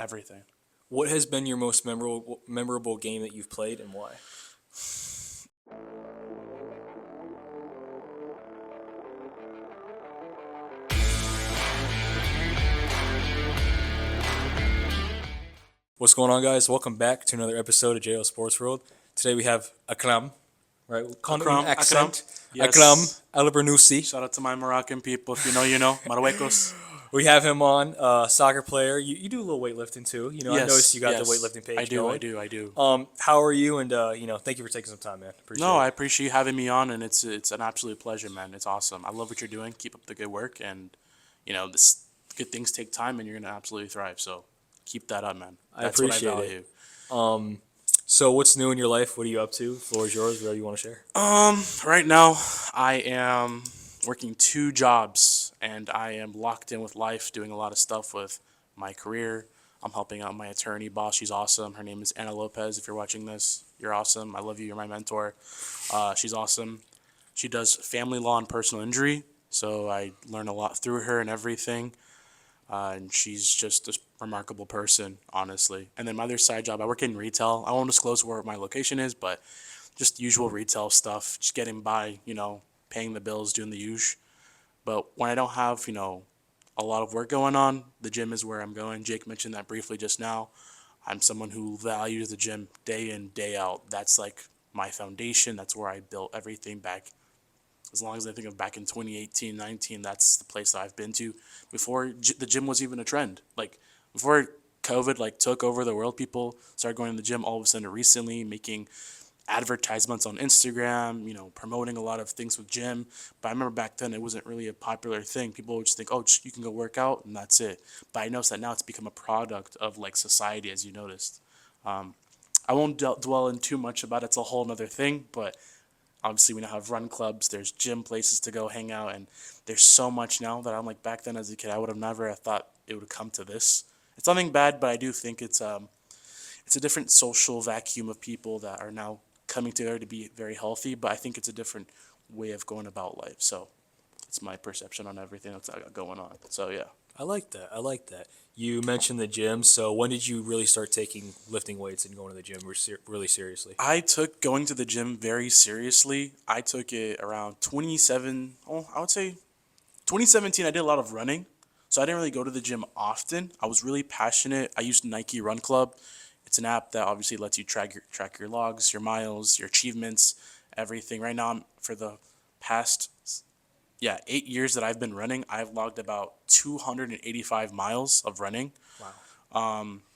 everything. What has been your most memorable game that you've played, and why? What's going on, guys? Welcome back to another episode of JO Sports World. Today we have Akrame, right? Calling it with an accent. Yes. Akrame Elbernoussi. Shout out to my Moroccan people. If you know, you know. Marruecos. We have him on, soccer player. You do a little weightlifting too. You know, I Yes, noticed you got yes. the weightlifting page I do, going. I do. How are you? And thank you for taking some time, man. Appreciate No, it. I appreciate you having me on, and it's an absolute pleasure, man. It's awesome. I love what you're doing. Keep up the good work, and this good things take time, and you're gonna absolutely thrive. So keep that up, man. I That's appreciate what I it. value. So what's new in your life? What are you up to? Floor is yours. Whatever you want to share. Right now, I am working 2 jobs, and I am locked in with life, doing a lot of stuff with my career. I'm helping out my attorney boss. She's awesome. Her name is Anna Lopez. If you're watching this, you're awesome. I love you. You're my mentor. She's awesome. She does family law and personal injury, so I learn a lot through her and everything. And she's just a remarkable person, honestly. And then my other side job, I work in retail. I won't disclose where my location is, but just usual retail stuff, just getting by, paying the bills, doing the usual. But when I don't have, a lot of work going on, the gym is where I'm going. Jake mentioned that briefly just now. I'm someone who values the gym day in, day out. That's like my foundation. That's where I built everything back. As long as I think of back in 2018, 19, that's the place that I've been to before the gym was even a trend. Like before COVID took over the world, people started going to the gym all of a sudden recently, making advertisements on Instagram, promoting a lot of things with gym. But I remember back then it wasn't really a popular thing. People would just think, oh, you can go work out and that's it. But I noticed that now it's become a product of society, as you noticed. I won't dwell in too much about it. It's a whole nother thing, but obviously we now have run clubs, there's gym places to go hang out, and there's so much now that I'm like, back then as a kid, I would have never thought it would come to this. It's nothing bad, but I do think it's a different social vacuum of people that are now coming together to be very healthy, but I think it's a different way of going about life. So it's my perception on everything that's got going on. So yeah. I like that. I like that. You mentioned the gym. So when did you really start taking lifting weights and going to the gym really seriously? I took going to the gym very seriously. I took it around 2017. I did a lot of running, so I didn't really go to the gym often. I was really passionate. I used Nike Run Club. It's an app that obviously lets you track your logs, your miles, your achievements, everything. Right now, for the past 8 years that I've been running, I've logged about 285 miles of running. Wow.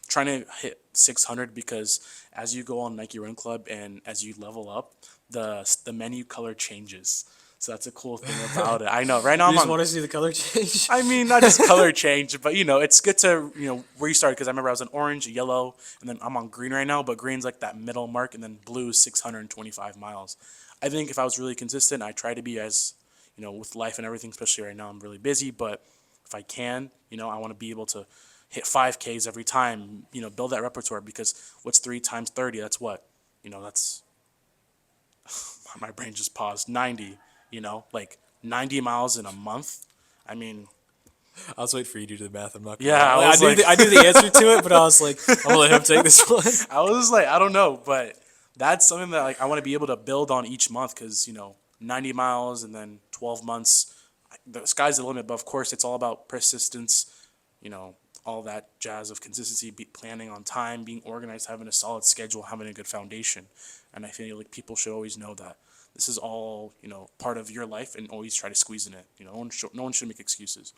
Trying to hit 600 because as you go on Nike Run Club and as you level up, the menu color changes. So that's a cool thing about it. I know. Right now You I'm just on. want to see the color change? I mean, not just color change, but it's good to restart because I remember I was on orange, yellow, and then I'm on green right now. But green's like that middle mark, and then blue is 625 miles. I think if I was really consistent, I try to be as with life and everything, especially right now, I'm really busy. But if I can, I want to be able to hit 5Ks every time. Build that repertoire because what's 3 times 30? That's what, that's my brain just paused. 90. 90 miles in a month. I mean, I was waiting for you to do the math. I'm not gonna yeah, lie. I was like, I knew the answer to it, but I was like, I'm gonna let him take this one. I was like, I don't know, but that's something that I want to be able to build on each month because 90 miles and then 12 months, the sky's the limit. But of course, it's all about persistence, all that jazz of consistency, planning on time, being organized, having a solid schedule, having a good foundation. And I feel like people should always know that this is all part of your life, and always try to squeeze in it. No one should make excuses.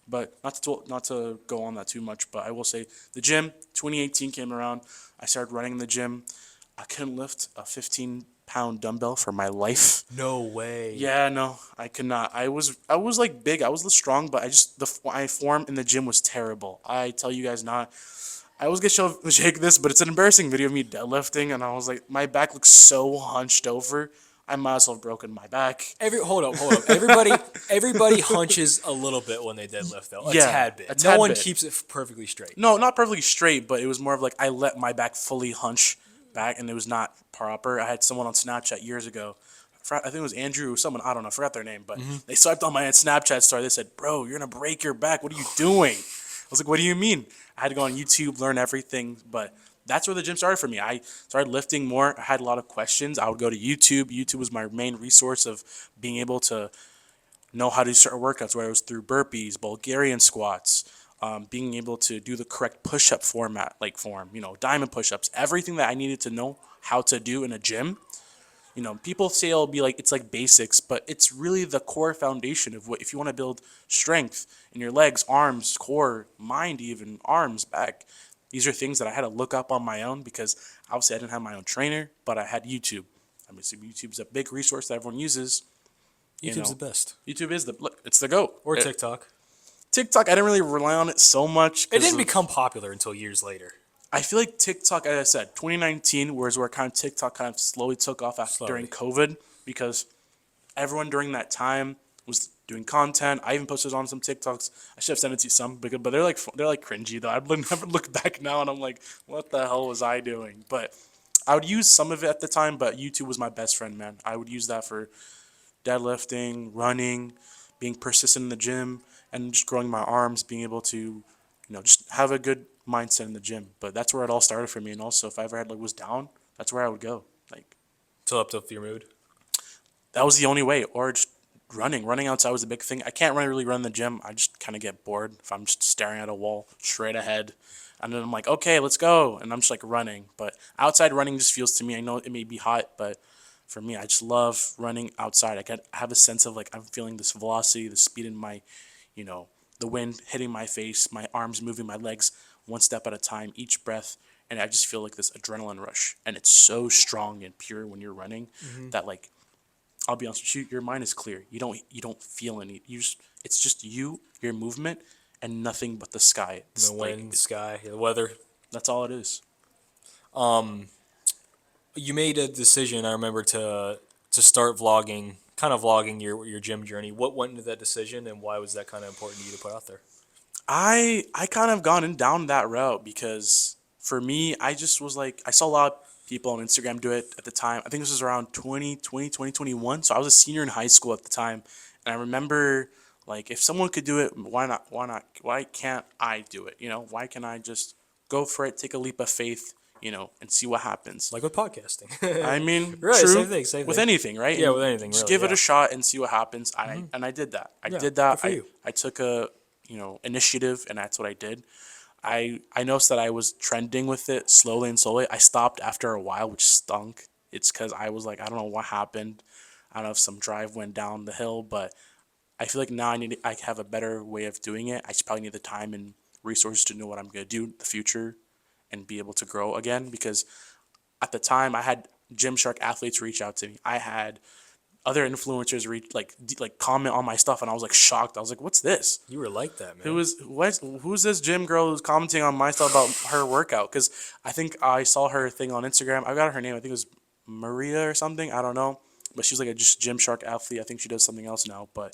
But not to go on that too much, but I will say the gym, 2018 came around. I started running in the gym. I couldn't lift a 15-pound dumbbell for my life. No way. Yeah, no, I could not. I was like big. I was strong, but my form in the gym was terrible. I tell you guys not. I always get show Jake this, but it's an embarrassing video of me deadlifting, and I was like, my back looks so hunched over. I might as well have broken my back. Hold up. Everybody hunches a little bit when they deadlift, though. A tad bit. No one keeps it perfectly straight. No, not perfectly straight, but it was more of like I let my back fully hunch back, and it was not proper. I had someone on Snapchat years ago. I think it was Andrew or someone. I don't know. I forgot their name, but they swiped on my Snapchat story. They said, "Bro, you're gonna break your back. What are you doing?" was like, what do you mean? I had to go on YouTube, learn everything, but that's where the gym started for me. I started lifting more. I had a lot of questions. I would go to YouTube. YouTube was my main resource of being able to know how to do certain workouts, whether it was through burpees, Bulgarian squats, being able to do the correct push-up form, diamond push-ups, everything that I needed to know how to do in a gym. People say it'll be like it's like basics, but it's really the core foundation of what if you want to build strength in your legs, arms, core, mind, even arms, back. These are things that I had to look up on my own because obviously I didn't have my own trainer, but I had YouTube. I mean, so YouTube's a big resource that everyone uses. You YouTube's know, the best. YouTube is it's the goat. Or TikTok. TikTok, I didn't really rely on it so much It because didn't become popular until years later. I feel like TikTok, as I said, 2019 was where kind of TikTok kind of slowly took off during COVID because everyone during that time was doing content. I even posted on some TikToks. I should have sent it to you some, but they're like cringy though. I'd never look back now and I'm like, what the hell was I doing? But I would use some of it at the time. But YouTube was my best friend, man. I would use that for deadlifting, running, being persistent in the gym, and just growing my arms, being able to, just have a good mindset in the gym. But that's where it all started for me. And also, if I ever was down, that's where I would go. Like Till up to your mood. that was the only way, or just running. Running outside was a big thing. I can't really run in the gym. I just kind of get bored if I'm just staring at a wall straight ahead. And then I'm like, okay, let's go. And I'm just like running. But outside running just feels to me, I know it may be hot, but for me, I just love running outside. I have a sense of like I'm feeling this velocity, the speed in my, the wind hitting my face, my arms moving, my legs one step at a time, each breath. And I just feel like this adrenaline rush. And it's so strong and pure when you're running that like I'll be honest with you, your mind is clear. You don't feel any. It's just you, your movement, and nothing but the sky. It's The wind, sky, the weather. that's all it is. You made a decision, I remember, to start vlogging, kind of vlogging your gym journey. What went into that decision, and why was that kind of important to you to put out there? I kind of gone down that route because for me, I just was like I saw a lot of people on Instagram do it at the time. I think this was around 2020, 2021. So I was a senior in high school at the time, and I remember like if someone could do it, why not? Why not? Why can't I do it? Why can't I just go for it, take a leap of faith, and see what happens? Like with podcasting. I mean, Right, true. same thing, same With thing. anything, right? Yeah, And with anything, just really, give it yeah. a shot and see what happens. I did that. I Yeah, did that. good for you. I took a initiative, and that's what I did. I noticed that I was trending with it slowly and slowly. I stopped after a while, which stunk. It's because I was like, I don't know what happened. I don't know if some drive went down the hill, but I feel like now I have a better way of doing it. I just probably need the time and resources to know what I'm gonna do in the future and be able to grow again. Because at the time, I had Gymshark athletes reach out to me. I had other influencers like comment on my stuff, and I was like shocked. I was like, "What's this? You were like that, man. Who's this gym girl who's commenting on my stuff about her workout?" Because I think I saw her thing on Instagram. I got her name. I think it was Maria or something. I don't know, but she was like a just Gymshark athlete. I think she does something else now, but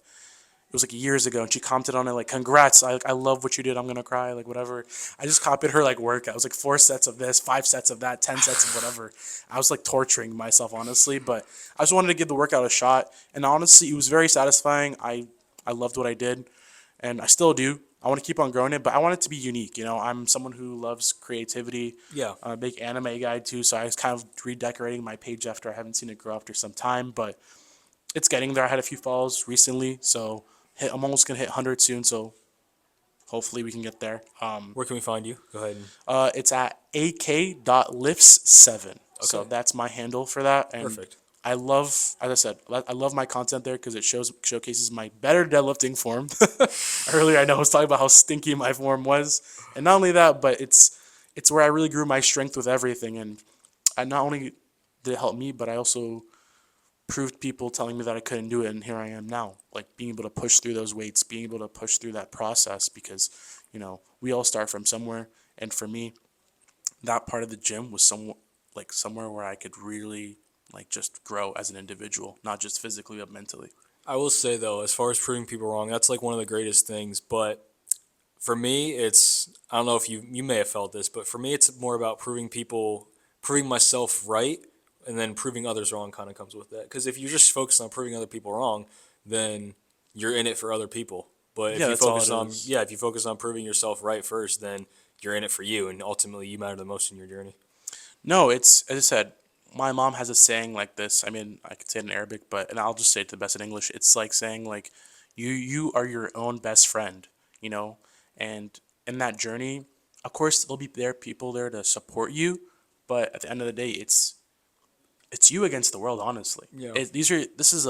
it was like years ago, and she commented on it like, "Congrats! I love what you did. I'm gonna cry." Like whatever. I just copied her like workout. It was like 4 sets of this, 5 sets of that, 10 sets of whatever. I was like torturing myself honestly, but I just wanted to give the workout a shot, and honestly, it was very satisfying. I loved what I did, and I still do. I want to keep on growing it, but I want it to be unique. I'm someone who loves creativity. Yeah. I'm a big anime guy too, so I was kind of redecorating my page after I haven't seen it grow after some time, but it's getting there. I had a few follows recently, so I'm almost gonna hit 100 soon. So hopefully we can get there. Where can we find you? Go ahead. It's at ak.lifts7. So Okay. that's my handle for that. And Perfect. I love, as I said, I love my content there because it showcases my better deadlifting form. Earlier, I know I was talking about how stinky my form was, and not only that, but it's where I really grew my strength with everything. And I not only did it help me, but I also proved people telling me that I couldn't do it, and here I am now, like being able to push through those weights, being able to push through that process because, we all start from somewhere, and for me, that part of the gym was somewhere where I could really like just grow as an individual, not just physically but mentally. I will say though, as far as proving people wrong, that's like one of the greatest things. But for me, it's I don't know if you may have felt this, but for me, it's more about proving myself right, and then proving others wrong kind of comes with that. Because if you just focus on proving other people wrong, then you're in it for other people. But Yeah, that's all it is. if you focus on proving yourself right first, then you're in it for you, and ultimately you matter the most in your journey. No, it's as I said. My mom has a saying like this. I mean, I could say it in Arabic, but and I'll just say it to the best in English. It's like saying like, you are your own best friend, you know, and in that journey, of course, there'll be people there to support you, but at the end of the day, it's you against the world. Honestly, Yeah. this is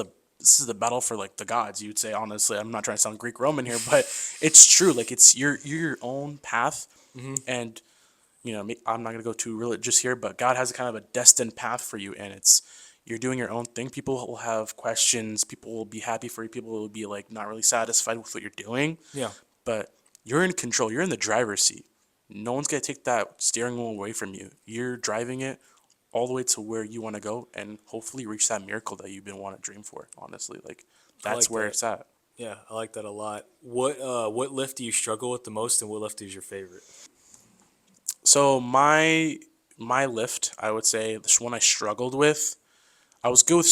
the battle for like the gods. You'd say honestly. I'm not trying to sound Greek Roman here, but it's true. Like it's you're your own path, Hmm. and I'm not gonna go too religious here, but God has a kind of a destined path for you, and it's you're doing your own thing. People will have questions. People will be happy for you. People will be like not really satisfied with what you're doing, Yeah. but you're in control. You're in the driver's seat. No one's gonna take that steering wheel away from you. You're driving it all the way to where you want to go, and hopefully reach that miracle that you've been wanting to dream for. Honestly, like I that's like where that. it's at. Yeah, I like that a lot. What lift do you struggle with the most, and what lift is your favorite? So my lift, I would say the one I struggled with. I was good with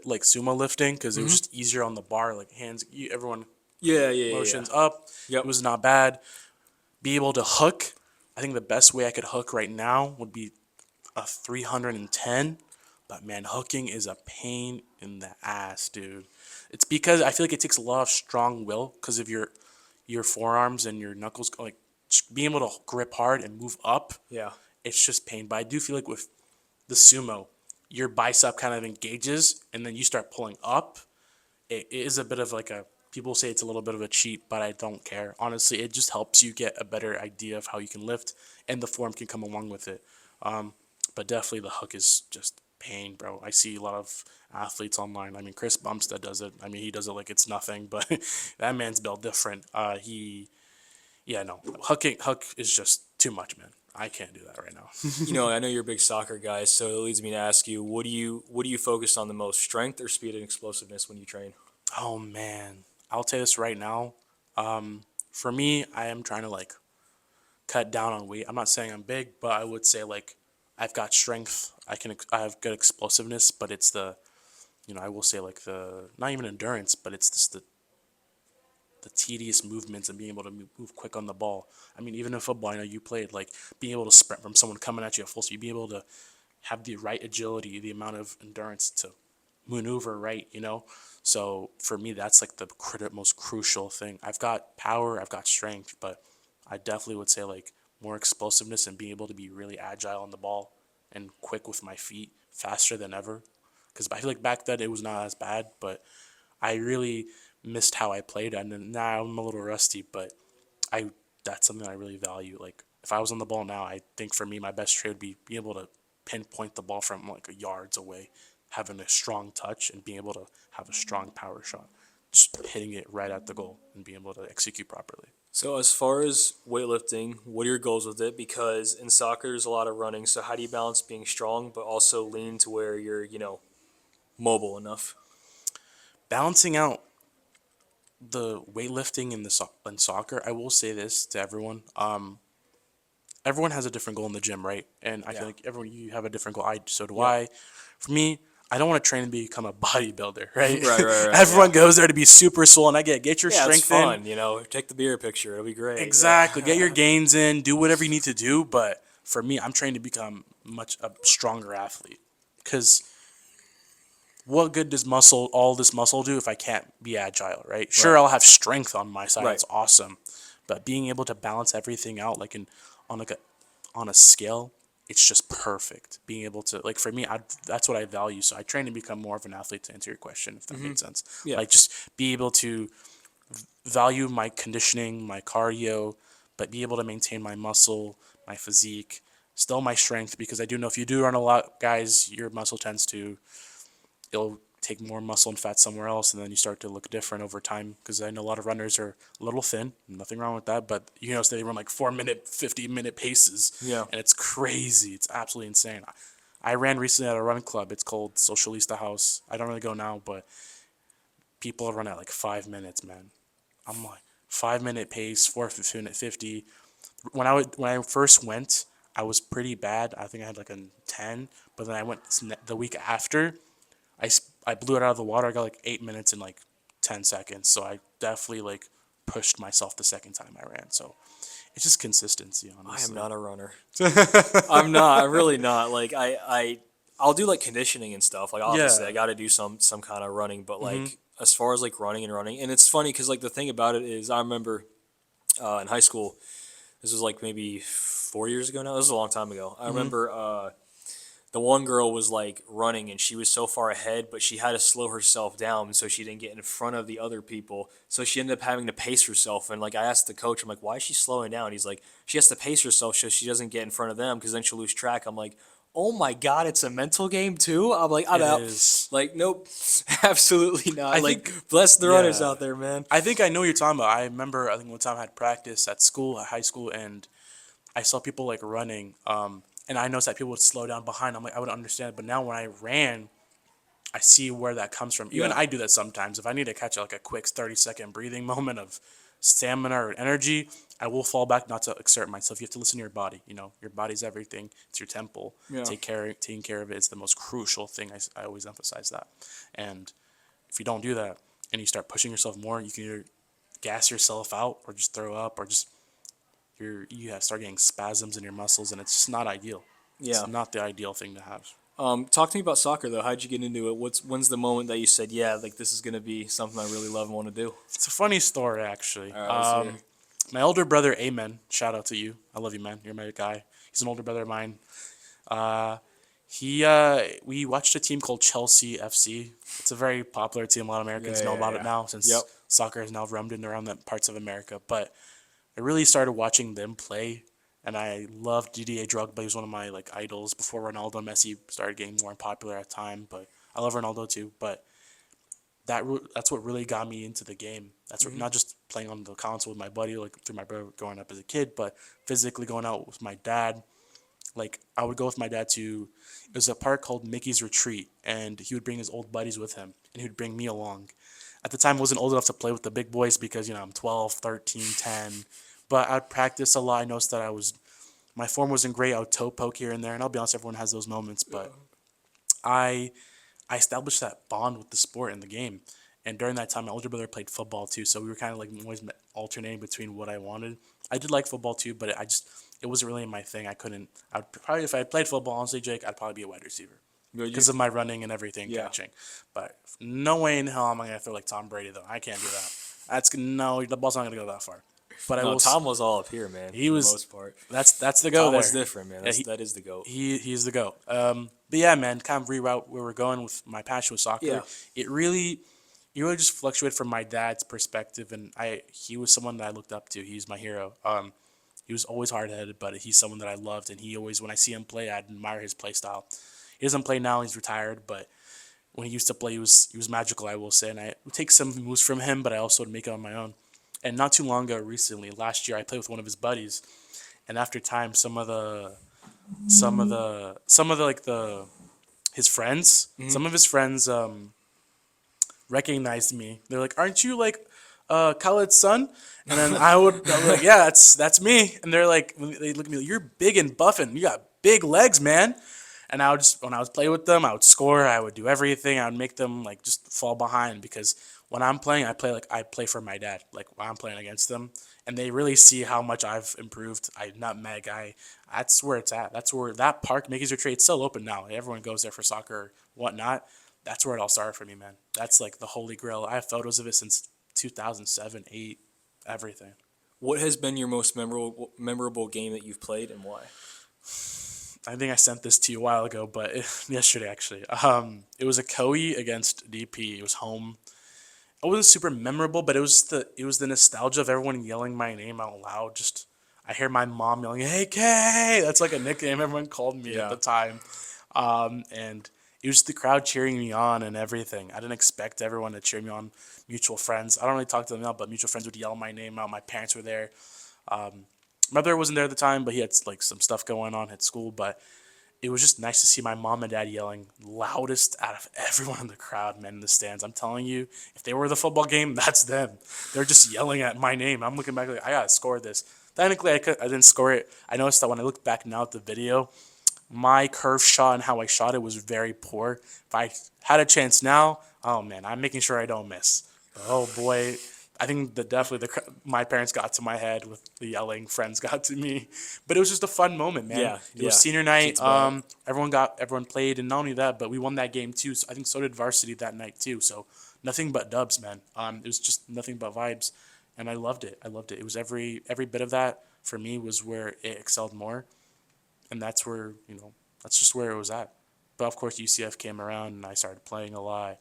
like sumo lifting, because it was Hmm. just easier on the bar, like everyone Yeah, yeah, yeah, yeah. motions up. It Yep. was not bad. Be able to hook. I think the best way I could hook right now would be a 310. But man, hooking is a pain in the ass, dude. It's because I feel like it takes a lot of strong will because of your forearms and your knuckles, like just being able to grip hard and move up. Yeah. It's just pain. But I do feel like with the sumo, your bicep kind of engages and then you start pulling up. It is a bit of like a, people say it's a little bit of a cheat, but I don't care. Honestly, it just helps you get a better idea of how you can lift, and the form can come along with it. Um, but definitely the hook is just pain, bro. I see a lot of athletes online. I mean, Chris Bumstead does it. I mean, he does it like it's nothing, but that man's built different. Yeah, no, hook is just too much, man. I can't do that right now. I know you're a big soccer guy, so it leads me to ask you, what do you focus on the most, strength or speed and explosiveness when you train? Oh man, I'll tell you this right now. For me, I am trying to like cut down on weight. I'm not saying I'm big, but I would say like I've got strength. I have good explosiveness, but it's the, I will say like the, not even endurance, but it's just the tedious movements and being able to move quick on the ball. I mean, even in football, I know you played, like being able to sprint from someone coming at you at full speed, being able to have the right agility, the amount of endurance to maneuver right, So for me, that's like the most crucial thing. I've got power, I've got strength, but I definitely would say like more explosiveness and being able to be really agile on the ball and quick with my feet, faster than ever. Because I feel like back then it was not as bad, but I really missed how I played, and then now I'm a little rusty, but I that's something I really value. Like if I was on the ball now, I think for me my best trade would be being able to pinpoint the ball from like yards away, having a strong touch and being able to have a strong power shot, just hitting it right at the goal and being able to execute properly. So as far as weightlifting, what are your goals with it? Because in soccer, there's a lot of running. So how do you balance being strong but also lean to where you're, mobile enough? Balancing out the weightlifting and in soccer, I will say this to everyone. Everyone has a different goal in the gym, right? And I feel Yeah. like everyone, you have a different goal. So do Yep. I. For me, I don't want to train and become a bodybuilder, right? Right, right, right. Everyone Yeah. goes there to be super swollen. I get your Yeah, it's strength in. fun, Take the beer picture. It'll be great. Exactly. Get your Yeah. gains in. Do whatever you need to do. But for me, I'm trying to become much a stronger athlete. Because what good does all this muscle do if I can't be agile, right? Sure, Right. I'll have strength on my side. Right. That's awesome. But being able to balance everything out, like on like a on a scale, it's just perfect. Being able to, like, for me, that's what I value. So I train to become more of an athlete, to answer your question, if that Hmm. made sense. Yeah. Like just be able to value my conditioning, my cardio, but be able to maintain my muscle, my physique, still my strength, because I do know if you do run a lot, guys, your muscle tends to, you'll take more muscle and fat somewhere else, and then you start to look different over time. Because I know a lot of runners are a little thin, nothing wrong with that, but so they run like 4 minute, 50-minute paces, Yeah. and it's crazy. It's absolutely insane. I ran recently at a run club. It's called Socialista House. I don't really go now, but people run at like 5 minutes, man. I'm like 5 minute pace, 4 minute 50. When I first went, I was pretty bad. I think I had like a 10, but then I went the week after. I blew it out of the water. I got like 8 minutes and like 10 seconds. So I definitely like pushed myself the second time I ran. So it's just consistency, I am honestly. not a runner. I'm not. I'm really not. Like I'll do like conditioning and stuff. Like obviously, I Yeah. got to do some kind of running. But like as far as like running, and it's funny because like the thing about it is, I remember in high school. This was like maybe 4 years ago now. This was a long time ago. I remember the one girl was like running and she was so far ahead, but she had to slow herself down so she didn't get in front of the other people. So she ended up having to pace herself. And like I asked the coach, I'm like, why is she slowing down? He's like, she has to pace herself so she doesn't get in front of them because then she'll lose track. I'm like, oh my god, it's a mental game too. I'm like, I'm It out. is. Like, nope, absolutely not. I Like, think, bless the runners yeah. out there, man. I think I know what you're talking about. I remember, I think one time I had practice at school, at high school, and I saw people like running, and I noticed that people would slow down behind. I'm like, I would understand, but now when I ran, I see where that comes from. Even Yeah, I do that sometimes. If I need to catch like a quick 30-second breathing moment of stamina or energy, I will fall back not to exert myself. You have to listen to your body. You know, your body's everything. It's your temple. yeah. Taking care of it is the most crucial thing. I always emphasize that. And if you don't do that and you start pushing yourself more, you can either gas yourself out or just throw up or just you have start getting spasms in your muscles, and it's just not ideal. It's Yeah. not the ideal thing to have. Talk to me about soccer though. How'd you get into it? When's the moment that you said, yeah, like this is gonna be something I really love and want to do? It's a funny story, actually. All right, let's hear. My older brother, Amen, shout out to you. I love you, man. You're my guy. He's an older brother of mine. Uh, we watched a team called Chelsea FC. It's a very popular team. A lot of Americans know about it now Yep. since soccer has now roamed in around the parts of America. But I really started watching them play, and I loved Didier Drogba. He was one of my like idols before Ronaldo and Messi started getting more popular at the time. But I love Ronaldo too. But that's what really got me into the game. That's not just playing on the console with my buddy, like through my brother growing up as a kid, but physically going out with my dad. Like I would go with my dad to it was a park called Mickey's Retreat, and he would bring his old buddies with him, and he would bring me along. At the time, I wasn't old enough to play with the big boys because I'm 12, 13, 10. But I'd practice a lot. I noticed that my form wasn't great. I would toe poke here and there, and I'll be honest, everyone has those moments. But I I established that bond with the sport and the game. And during that time, my older brother played football too, so we were kind of like always alternating between what I wanted. I did like football too, but it wasn't really my thing. I couldn't. I'd probably if I had played football, honestly, Jake, I'd probably be a wide receiver But you, because of my running and everything, yeah. catching. But no way in hell am I gonna throw like Tom Brady though. I can't do that. No, the ball's not gonna go that far. But I No, will. Tom was all up here, man. He For the was. most part. That's the go Tom there. was different, man. Yeah, That is the goat. he's the goat. But yeah, man, kind of reroute where we're going with my passion with Yeah. soccer. It really, it really just fluctuated from my dad's perspective, and he was someone that I looked up to. He's my hero. He was always hard headed, but he's someone that I loved, and he always when I see him play, I admire his play style. He doesn't play now; he's retired, but when he used to play, he was magical. I will say, and I would take some moves from him, but I also would make it on my own. And not too long ago, recently, last year, I played with one of his buddies, and after time, some of the like the his friends, some of his friends recognized me. They're like, "Aren't you like Khaled's son?" And then I was like, "Yeah, that's me." And they're like, they look at me, like, "You're big and buffing. You got big legs, man." And I would just when I was playing with them, I would score. I would do everything. I would make them like just fall behind because when I'm playing, I play for my dad. Like when I'm playing against them, and they really see how much I've improved. I nutmeg. That's where it's at. That's where that park Mickey's Retreat. It's still open now. Everyone goes there for soccer or whatnot. That's where it all started for me, man. That's like the holy grail. I have photos of it since 2007, 8, everything. What has been your most memorable game that you've played and why? I think I sent this to you a while ago, but yesterday actually. It was a Koi against DP. It was home. It wasn't super memorable, but it was the nostalgia of everyone yelling my name out loud. Just I hear my mom yelling, "Hey K!" That's like a nickname everyone called me at Yeah. the time, and it was the crowd cheering me on and everything. I didn't expect everyone to cheer me on. Mutual friends. I don't really talk to them now, but mutual friends would yell my name out. My parents were there. My brother wasn't there at the time, but he had like some stuff going on at school. But it was just nice to see my mom and dad yelling loudest out of everyone in the crowd, man, in the stands. I'm telling you, if they were the football game, that's them. They're just yelling at my name. I'm looking back like I gotta score this. Technically, I didn't score it. I noticed that when I look back now at the video, my curve shot and how I shot it was very poor. If I had a chance now, oh man, I'm making sure I don't miss. But oh boy, I think that definitely my parents got to my head with the yelling. Friends got to me, but it was just a fun moment, man. Yeah, It was yeah. senior That's what night. it's about. Everyone played, and not only that, but we won that game too. So I think so did varsity that night too. So nothing but dubs, man. It was just nothing but vibes, and I loved it. I loved it. It was every bit of that for me was where it excelled more, and that's where that's just where it was at. But of course, UCF came around, and I started playing a lot.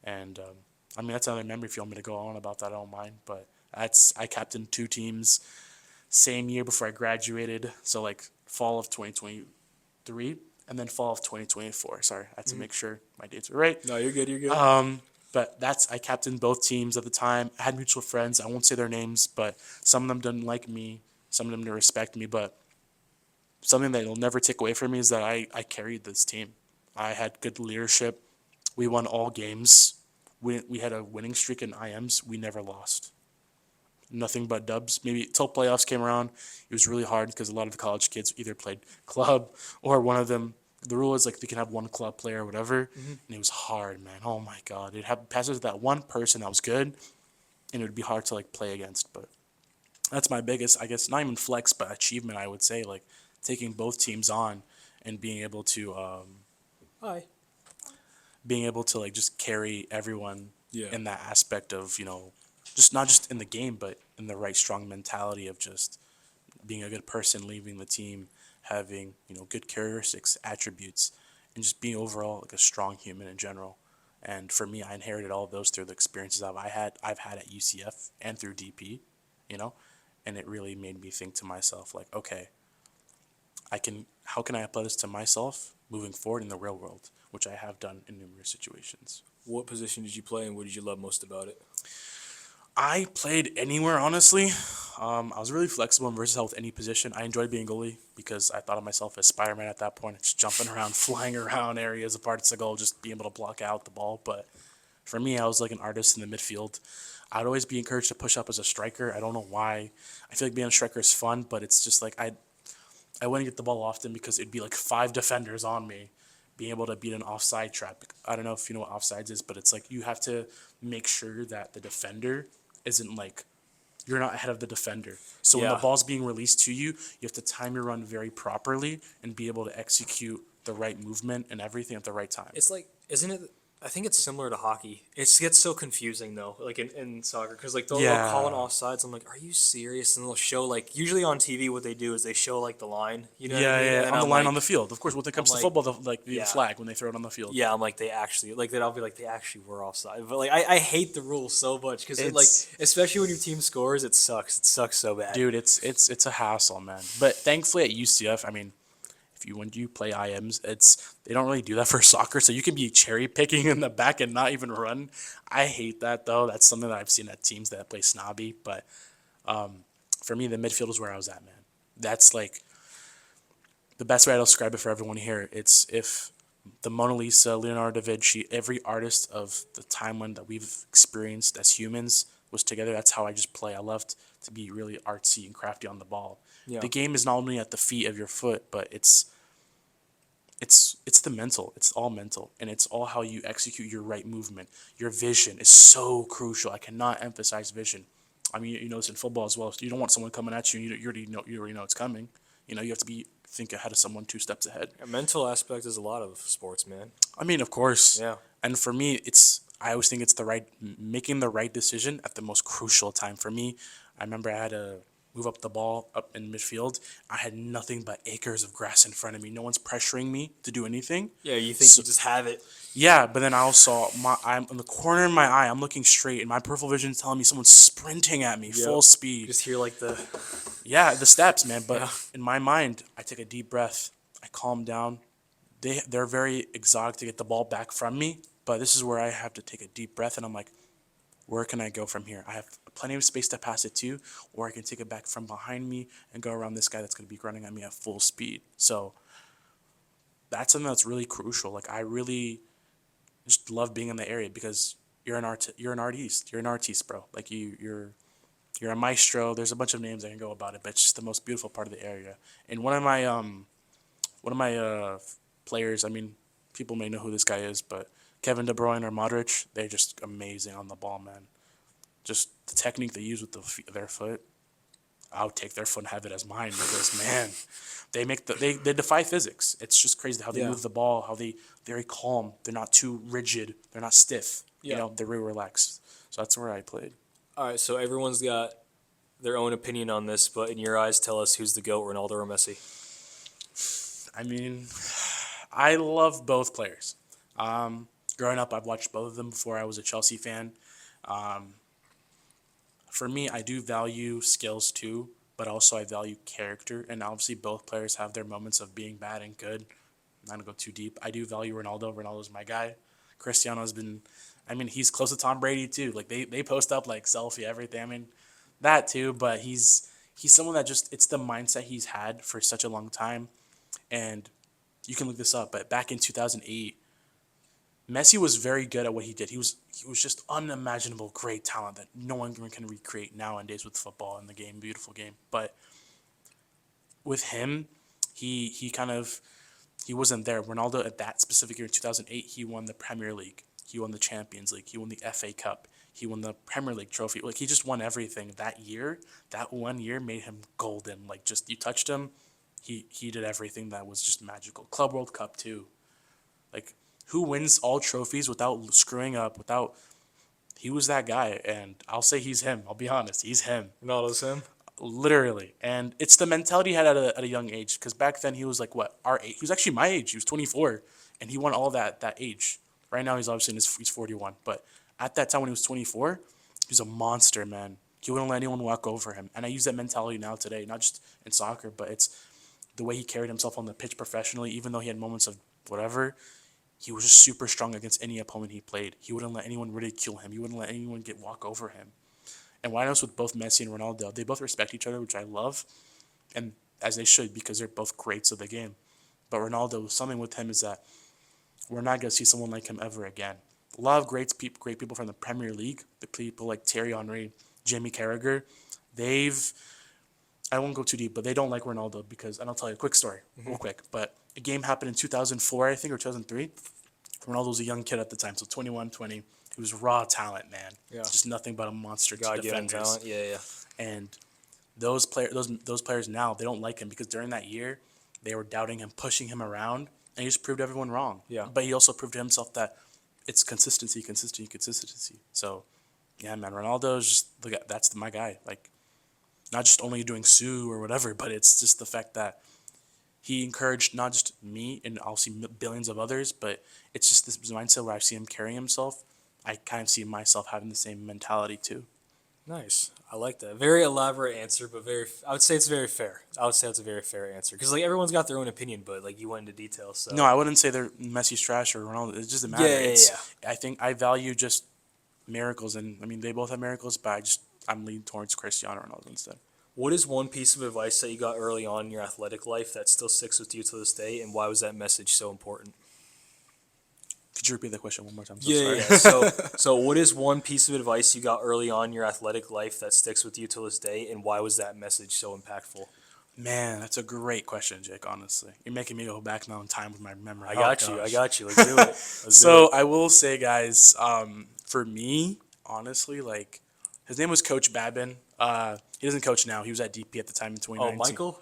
And I mean, that's another memory. If you want me to go on about that, I don't mind. But I captained two teams same year before I graduated. So like fall of 2023 and then fall of 2024. Sorry, I had to make sure my dates were right. No, you're good. You're good. But I captained both teams at the time. I had mutual friends. I won't say their names, but some of them didn't like me. Some of them didn't respect me. But something that you'll never take away from me is that I carried this team. I had good leadership. We won all games. We had a winning streak in IMs. We never lost. Nothing but dubs. Maybe till playoffs came around, it was really hard because a lot of the college kids either played club or one of them. The rule is like they can have one club player or whatever, and it was hard, man. Oh my god, it had passes that one person that was good, and it would be hard to like play against. But that's my biggest, I guess, not even flex, but achievement. I would say like taking both teams on and Hi. being able to like just carry everyone Yeah. in that aspect of just not just in the game but in the right strong mentality of just being a good person, leaving the team, having good characteristics, attributes, and just being overall like a strong human in general. And for me, I inherited all of those through the experiences I've had at UCF and through DP, you know, and it really made me think to myself like, okay, how can I apply this to myself moving forward in the real world, which I have done in numerous situations. What position did you play, and what did you love most about it? I played anywhere, honestly. I was really flexible and versatile with any position. I enjoyed being goalie because I thought of myself as Spider-Man at that point, just jumping around, flying around areas of parts of the goal, just being able to block out the ball. But for me, I was like an artist in the midfield. I'd always be encouraged to push up as a striker. I don't know why. I feel like being a striker is fun, but it's just like I wouldn't get the ball often because it'd be like five defenders on me, being able to beat an offside trap. I don't know if you know what offsides is, but it's like you have to make sure that the defender isn't like you're not ahead of the defender. So when the Yeah. ball's being released to you, you have to time your run very properly and be able to execute the right movement and everything at the right time. It's like, isn't it? I think it's similar to hockey. It gets so confusing though, like in soccer, because like they'll call an Yeah. offsides. I'm like, are you serious? And they'll show like usually on TV what they do is they show like the line. You know what I Yeah, mean? yeah, And on the I'm line like, on the field. Of course, when it comes to like, football, the yeah. flag when they throw it on the field. yeah, I'm like they actually like that. I'll be like they actually were offside. But like I hate the rule so much because it like It's especially when your team scores, it sucks. It sucks so bad. dude, it's a hassle, man. But thankfully at UCF, I mean, when you play IMs, they don't really do that for soccer, so you can be cherry picking in the back and not even run. I hate that though. That's something that I've seen at teams that play snobby. But for me, the midfield is where I was at, man. That's like the best way to describe it for everyone here. It's if the Mona Lisa, Leonardo da Vinci, every artist of the timeline that we've experienced as humans was together. That's how I just play. I loved to be really artsy and crafty on the ball. Yeah. The game is not only at the feet of your foot, but it's the mental. It's all mental, and it's all how you execute your right movement. Your vision is so crucial. I cannot emphasize vision. I mean, you know this in football as well. So you don't want someone coming at you, and you already know it's coming. You have to think ahead of someone 2 steps ahead. A mental aspect is a lot of sports, man. I mean, of course. Yeah. And for me, I always think it's making the right decision at the most crucial time. For me, I remember I had to move up the ball up in midfield. I had nothing but acres of grass in front of me. No one's pressuring me to do anything. Yeah, you think you just have it. Yeah, but then I also I'm in the corner of my eye. I'm looking straight, and my peripheral vision is telling me someone's sprinting at me, full speed. Just hear like the Yeah, the steps, man. But Yeah. in my mind, I take a deep breath. I calm down. They're very exotic to get the ball back from me, but this is where I have to take a deep breath, and I'm like, where can I go from here? I have plenty of space to pass it to, or I can take it back from behind me and go around this guy that's going to be running at me at full speed. So that's something that's really crucial. Like I really just love being in the area because you're an artiste, bro. Like you're a maestro. There's a bunch of names I can go about it, but it's just the most beautiful part of the area. And one of my players, I mean, people may know who this guy is, but Kevin De Bruyne or Modric, they're just amazing on the ball, man. just the technique they use with their foot. I would take their foot and have it as mine because man, they defy physics. It's just crazy how they Yeah. move the ball, how they very calm. They're not too rigid. They're not stiff. Yeah. They're really relaxed. So that's where I played. All right, so everyone's got their own opinion on this, but in your eyes, tell us who's the GOAT, Ronaldo or Messi? I mean, I love both players. Growing up, I've watched both of them before I was a Chelsea fan. Um, for me, I do value skills too, but also I value character. And obviously, both players have their moments of being bad and good. I'm not gonna go too deep. I do value Ronaldo. Ronaldo's my guy. Cristiano's been, I mean, he's close to Tom Brady too. Like they post up like selfie everything. I mean, that too. But he's someone that just it's the mindset he's had for such a long time. And you can look this up. But back in 2008, Messi was very good at what he did. He was just unimaginable great talent that no one can recreate nowadays with football and the game, beautiful game. But with him, he kind of he wasn't there. Ronaldo at that specific year in 2008, he won the Premier League, he won the Champions League, he won the FA Cup, he won the Premier League trophy. Like he just won everything that year. That 1 year made him golden. Like just you touched him, he did everything that was just magical. Club World Cup too. Like who wins all trophies without screwing up, without he was that guy, and I'll say he's him. I'll be honest, he's him, Ronaldo's him? literally. And it's the mentality he had at a young age, because back then he was like what our age. He was actually my age. He was 24, and he won all that age. Right now he's obviously he's 41, but at that time when he was 24, he's a monster, man. He wouldn't let anyone walk over him, and I use that mentality now today, not just in soccer, but it's the way he carried himself on the pitch professionally. Even though he had moments of whatever, he was just super strong against any opponent he played. He wouldn't let anyone ridicule him. He wouldn't let anyone walk over him. And what I noticed with both Messi and Ronaldo, they both respect each other, which I love, and as they should because they're both greats of the game. But Ronaldo, something with him is that we're not going to see someone like him ever again. A lot of great people from the Premier League, the people like Thierry Henry, Jamie Carragher, I won't go too deep, but they don't like Ronaldo because, and I'll tell you a quick story, real quick, but a game happened in 2004, I think, or 2003. Ronaldo was a young kid at the time, so 21, 20. He was raw talent, man. Yeah. Just nothing but a monster to God-given defenders. talent. Yeah. And those players now, they don't like him because during that year, they were doubting him, pushing him around, and he just proved everyone wrong. Yeah. But he also proved to himself that it's consistency. So, yeah, man, Ronaldo is just that's my guy. Like, not just only doing Sue or whatever, but it's just the fact that he encouraged not just me and I'll see billions of others, but it's just this mindset where I see him carrying himself. I kind of see myself having the same mentality too. Nice. I like that. Very elaborate answer, but I would say it's very fair. I would say it's a very fair answer because like everyone's got their own opinion, but like you went into details. So No, I wouldn't say they're Messi's trash or Ronaldo. It just doesn't matter. I think I value just miracles, and I mean they both have miracles, but I'm leaning towards Cristiano Ronaldo instead. What is one piece of advice that you got early on in your athletic life that still sticks with you to this day, and why was that message so important? Could you repeat the question one more time? Yeah. So what is one piece of advice you got early on in your athletic life that sticks with you to this day, and why was that message so impactful? Man, that's a great question, Jake, honestly. You're making me go back now in time with my memory. I got you. Let's do it. So I will say, guys, for me, honestly, like, his name was Coach Babin. He doesn't coach now. He was at DP at the time in 2019. Oh, Michael?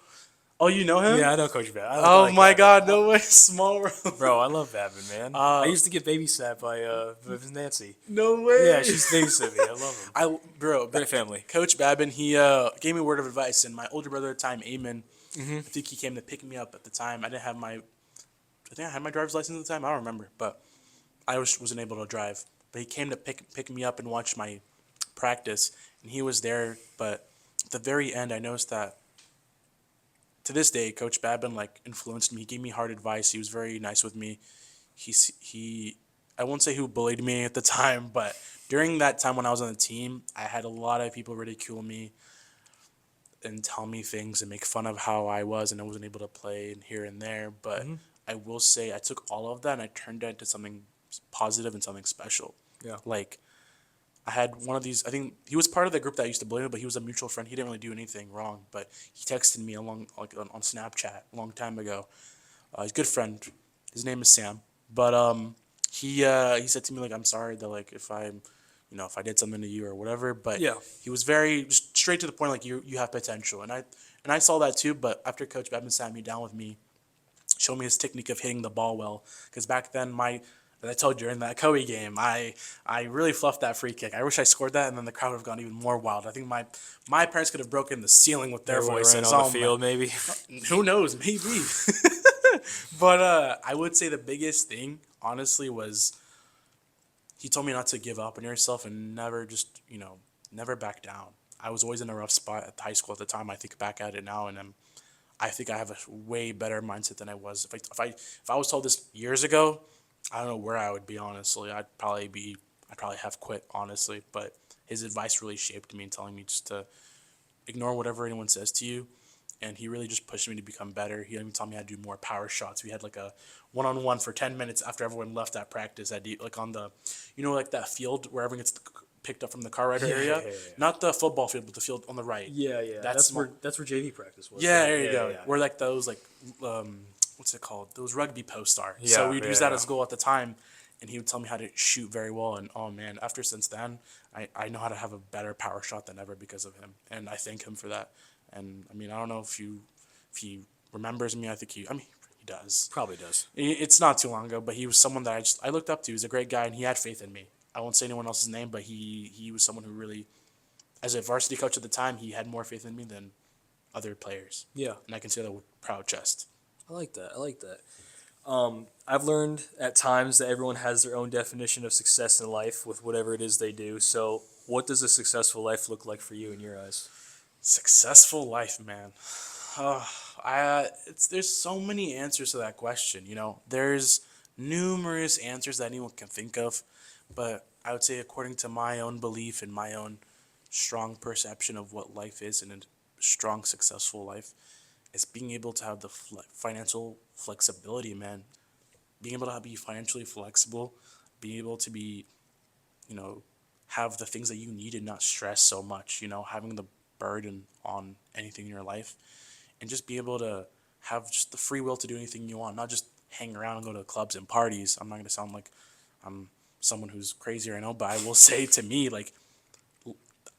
Oh, you know him? Yeah, I know Coach Babin. Oh, my God. No way. Small world. Bro, I love Babin, man. I used to get babysat by Nancy. No way. Yeah, she's babysat me. I love him. Great family. Coach Babin, he gave me a word of advice, and my older brother at the time, Eamon, I think he came to pick me up at the time. I think I had my driver's license at the time. I don't remember, but I wasn't able to drive. But he came to pick me up and watch my practice, and he was there. But at the very end, I noticed that to this day, Coach Babin like influenced me. He gave me hard advice. He was very nice with me. I won't say who bullied me at the time, but during that time when I was on the team, I had a lot of people ridicule me and tell me things and make fun of how I was and I wasn't able to play and here and there. But I will say I took all of that and I turned it into something positive and something special. Yeah. Like, I had one of these, I think he was part of the group that used to bully me, but he was a mutual friend. He didn't really do anything wrong, but he texted me on Snapchat a long time ago. He's a good friend. His name is Sam. But he said to me, like, I'm sorry that, like, if I'm, if I did something to you or whatever. But Yeah. he was very just straight to the point, like you have potential, and I saw that too. But after Coach Bevan sat me down with me, showed me his technique of hitting the ball well, because back then as I told you in that Kobe game, I really fluffed that free kick. I wish I scored that, and then the crowd would have gone even more wild. I think my parents could have broken the ceiling with their Everybody ran voices. on the Oh man, field, maybe. who knows? Maybe. But I would say the biggest thing, honestly, was he told me not to give up on yourself and never just, never back down. I was always in a rough spot at high school at the time. I think back at it now, and I think I have a way better mindset than I was. If I was told this years ago, I don't know where I would be, honestly. I'd probably have quit, honestly. But his advice really shaped me and telling me just to ignore whatever anyone says to you. And he really just pushed me to become better. He even taught me how to do more power shots. We had like a one-on-one for 10 minutes after everyone left at practice. Like on the, like that field where everyone gets picked up from the car rider area. Yeah. Not the football field, but the field on the right. Yeah. That's where JV practice was. Yeah, right? there you go. Yeah. We're like those what's it called? Those rugby posts are. Yeah, So we'd use that yeah. as a goal at the time, and he would tell me how to shoot very well. And oh man, since then, I know how to have a better power shot than ever because of him, and I thank him for that. And I mean, I don't know if he remembers me. I think he does. Probably does. It's not too long ago, but he was someone that I looked up to. He was a great guy, and he had faith in me. I won't say anyone else's name, but he was someone who really, as a varsity coach at the time, he had more faith in me than other players. Yeah. And I can say that with proud chest. I like that. I've learned at times that everyone has their own definition of success in life with whatever it is they do. So, what does a successful life look like for you in your eyes? Successful life, man. There's so many answers to that question. There's numerous answers that anyone can think of, but I would say, according to my own belief and my own strong perception of what life is and a strong, successful life, is being able to have the financial flexibility, man. Being able to be financially flexible, being able to be, have the things that you need and not stress so much, having the burden on anything in your life, and just be able to have just the free will to do anything you want, not just hang around and go to clubs and parties. I'm not going to sound like I'm someone who's crazy right now, but I will say, to me, like,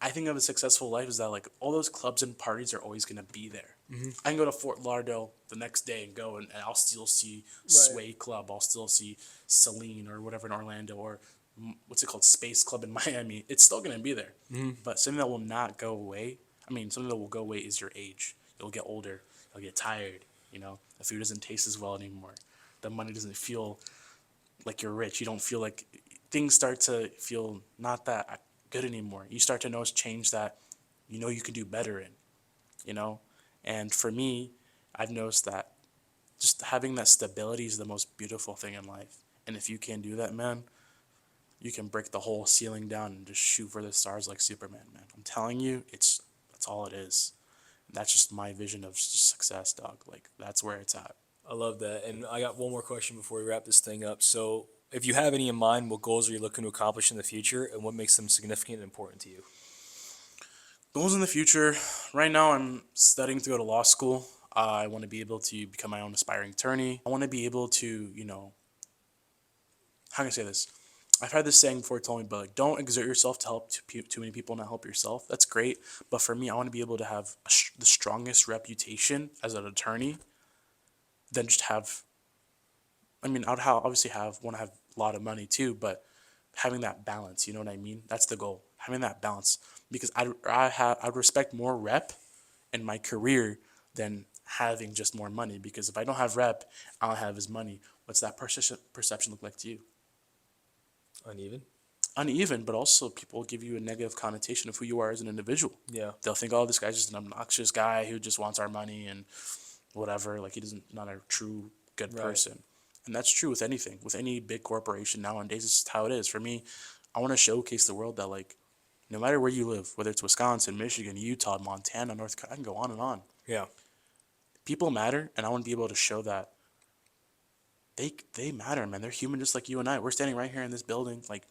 I think of a successful life is that, like, all those clubs and parties are always going to be there. Mm-hmm. I can go to Fort Lauderdale the next day and go, and I'll still see Sway Club. I'll still see Celine or whatever in Orlando, or what's it called, Space Club in Miami. It's still going to be there. Mm-hmm. But something that will not go away, something that will go away is your age. You'll get older. You'll get tired. The food doesn't taste as well anymore. The money doesn't feel like you're rich. You don't feel like things start to feel not that good anymore. You start to notice change that you can do better in. And for me, I've noticed that just having that stability is the most beautiful thing in life. And if you can do that, man, you can break the whole ceiling down and just shoot for the stars like Superman, man. I'm telling you, that's all it is. That's just my vision of just success, dog. Like, that's where it's at. I love that. And I got one more question before we wrap this thing up. So, if you have any in mind, what goals are you looking to accomplish in the future, and what makes them significant and important to you? Goals in the future. Right now, I'm studying to go to law school. I want to be able to become my own aspiring attorney. I want to be able to, how can I say this? I've had this saying before told me, but like, don't exert yourself to help too many people, not help yourself. That's great. But for me, I want to be able to have the strongest reputation as an attorney than just have, obviously want to have a lot of money too, but having that balance, you know what I mean? That's the goal, having that balance. Because I'd respect more rep in my career than having just more money. Because if I don't have rep, I don't have his money. What's that perception look like to you? Uneven, but also people give you a negative connotation of who you are as an individual. Yeah. They'll think, oh, this guy's just an obnoxious guy who just wants our money and whatever. Like, not a true good person. And that's true with anything, with any big corporation nowadays. It's just how it is. For me, I want to showcase the world that, like, no matter where you live, whether it's Wisconsin, Michigan, Utah, Montana, North Carolina, I can go on and on. Yeah. People matter, and I want to be able to show that they matter, man. They're human just like you and I. We're standing right here in this building. Like,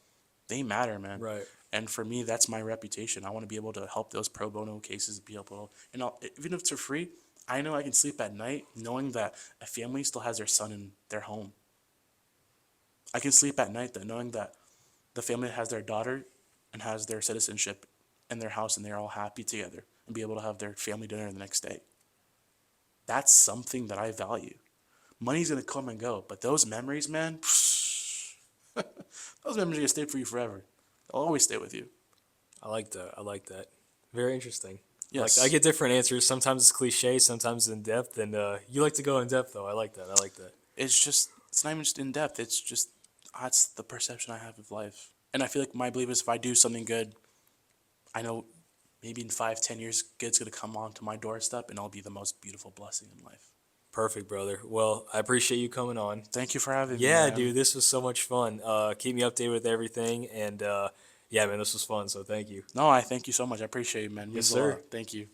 they matter, man. Right. And for me, that's my reputation. I want to be able to help those pro bono cases be able to, even if it's for free, I know I can sleep at night knowing that a family still has their son in their home. I can sleep at night knowing that the family that has their daughter and has their citizenship in their house and they're all happy together and be able to have their family dinner the next day. That's something that I value. Money's gonna come and go, but those memories, man, those memories are gonna stay for you forever. They'll always stay with you. I like that. I like that. Very interesting. I Yes, get different answers. Sometimes it's cliche, sometimes in depth, and you like to go in depth though. I like that. I like that. it's not even just in depth. It's just that's the perception I have of life, and I feel like my belief is if I do something good, I know maybe in 5, 10 years, good's gonna come onto my doorstep, and I'll be the most beautiful blessing in life. Perfect, brother. Well, I appreciate you coming on. Thank you for having me, Yeah, man. dude, this was so much fun. Keep me updated with everything, and yeah, man, this was fun. So thank you. No, I thank you so much. I appreciate it, man. It Yes, means a sir. lot. Thank you.